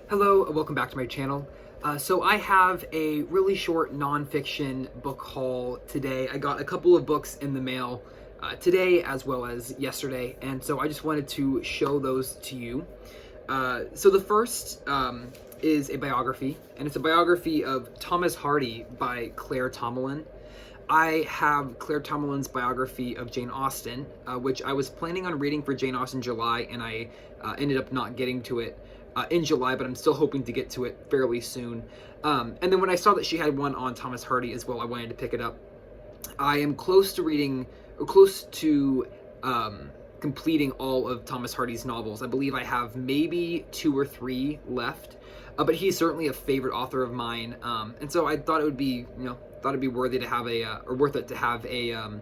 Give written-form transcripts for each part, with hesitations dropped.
Hello, welcome back to my channel. So I have a really short nonfiction book haul today. I got a couple of books in the mail today as well as yesterday, and so I just wanted to show those to you. So the first is a biography, and it's a biography of Thomas Hardy by Claire Tomalin. I have Claire Tomalin's biography of Jane Austen, which I was planning on reading for Jane Austen July, and I ended up not getting to it in July, but I'm still hoping to get to it fairly soon. And then when I saw that she had one on Thomas Hardy as well, I wanted to pick it up. I am close to completing all of Thomas Hardy's novels. I believe I have maybe 2 or 3 left, but he's certainly a favorite author of mine. And so I thought it would be, worthy to have worth it to have a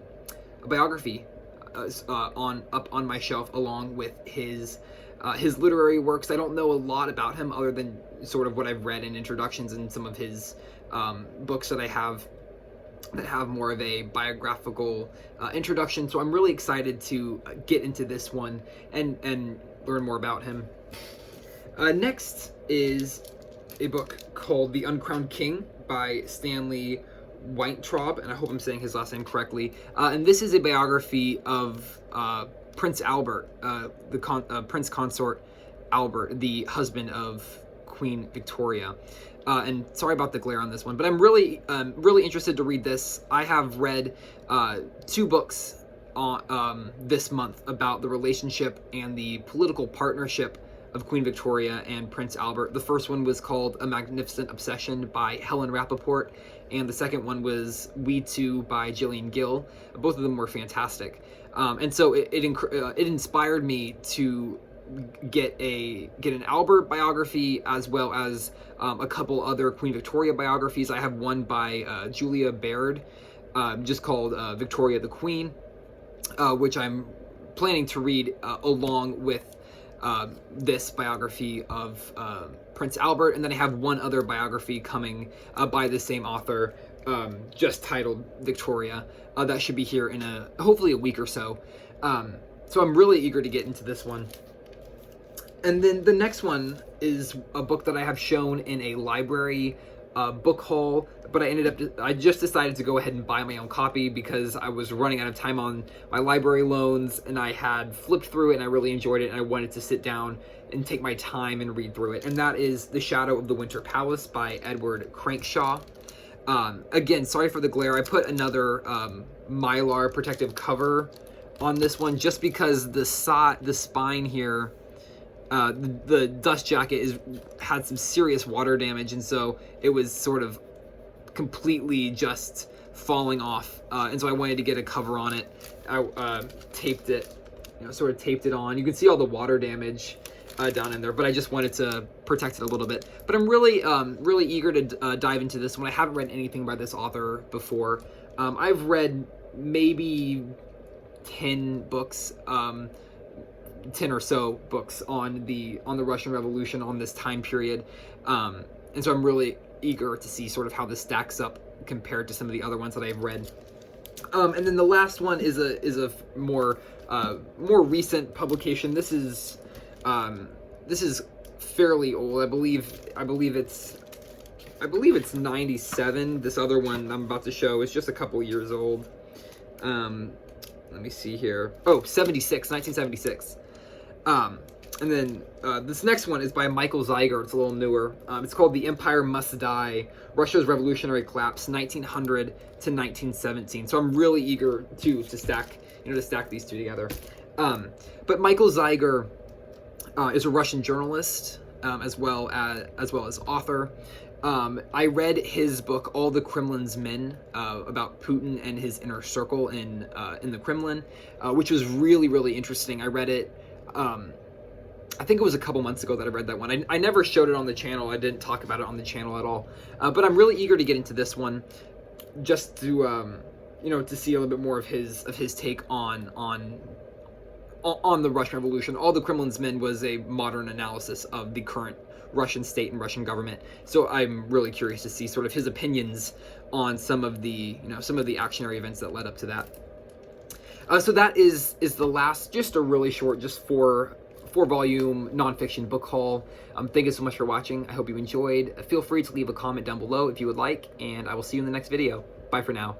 biography up on my shelf along with his literary works. I don't know a lot about him other than sort of what I've read in introductions and some of his books that I have that have more of a biographical introduction. So I'm really excited to get into this one and learn more about him. Next is a book called The Uncrowned King by Stanley Weintraub, and I hope I'm saying his last name correctly. And this is a biography of Prince Albert, Prince Consort Albert, the husband of Queen Victoria. And sorry about the glare on this one, but I'm really interested to read this. I have read 2 books this month about the relationship and the political partnership of Queen Victoria and Prince Albert. The first one was called A Magnificent Obsession by Helen Rappaport, and the second one was We Two by Gillian Gill. Both of them were fantastic. And so it inspired me to get an Albert biography as well as a couple other Queen Victoria biographies. I have one by Julia Baird, just called Victoria the Queen, which I'm planning to read along with this biography of Prince Albert. And then I have one other biography coming by the same author, just titled Victoria, that should be here in hopefully a week or so. So I'm really eager to get into this one. And then the next one is a book that I have shown in a library book haul, but I just decided to go ahead and buy my own copy because I was running out of time on my library loans, and I had flipped through it and I really enjoyed it, and I wanted to sit down and take my time and read through it. And that is The Shadow of the Winter Palace by Edward Crankshaw. Again, sorry for the glare. I put another Mylar protective cover on this one just because the spine here, the dust jacket had some serious water damage, and so it was sort of completely just falling off, and so I wanted to get a cover on it. I taped it, sort of taped it on. You can see all the water damage down in there, but I just wanted to protect it a little bit. But I'm really eager to dive into this one. I haven't read anything by this author before. I've read maybe 10 books, 10 or so books on the Russian Revolution, on this time period, and so I'm really eager to see sort of how this stacks up compared to some of the other ones that I've read. And then the last one is a more recent publication. This is fairly old. I believe it's 97. This other one I'm about to show is just a couple years old. Let me see here. Oh, 1976. And then this next one is by Michael Zeiger. It's a little newer. It's called The Empire Must Die, Russia's Revolutionary Collapse, 1900 to 1917. So I'm really eager to stack these two together. But Michael Zeiger is a Russian journalist, as well as author. I read his book, All the Kremlin's Men, about Putin and his inner circle in the Kremlin, which was really interesting. I read it. I think it was a couple months ago that I read that one. I never showed it on the channel. I didn't talk about it on the channel at all. But I'm really eager to get into this one, just to to see a little bit more of his take on the Russian Revolution. All the Kremlin's Men was a modern analysis of the current Russian state and Russian government. So I'm really curious to see sort of his opinions on some of the actionary events that led up to that. So that is the last, just a really short, just four 4-volume nonfiction book haul. Thank you so much for watching. I hope you enjoyed. Feel free to leave a comment down below if you would like, and I will see you in the next video. Bye for now.